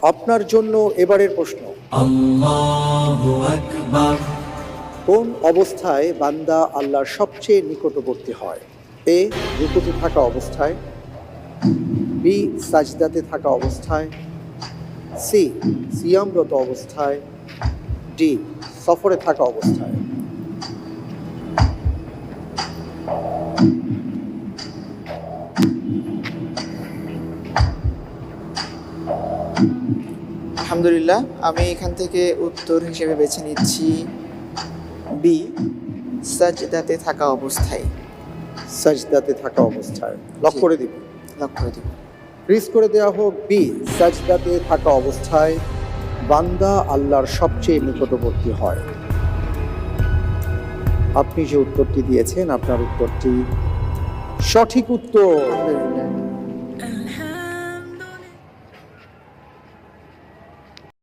আপনার জন্য এবারের প্রশ্ন, আল্লাহু আকবার। কোন অবস্থায় বান্দা আল্লাহর সবচেয়ে নিকটবর্তী হয়? এ, রুকুতে থাকা অবস্থায়, বি, সাজদাতে থাকা অবস্থায়, সি, সিয়ামরত অবস্থায়, ডি, সফরে থাকা অবস্থায়। আলহামদুলিল্লাহ, আমি এখান থেকে উত্তর হিসেবে বেছে নিচ্ছি বি, সাজদাতে থাকা অবস্থায়। সাজদাতে থাকা অবস্থায় লক করে দিব। লক করে দিব। ফ্রিজ করে দেওয়া হোক। বি, সাজদাতে থাকা অবস্থায় বান্দা আল্লাহর সবচেয়ে নিকটবর্তী হয়। আপনি যে উত্তরটি দিয়েছেন, আপনার উত্তরটি সঠিক উত্তর। আলহামদুলিল্লাহ।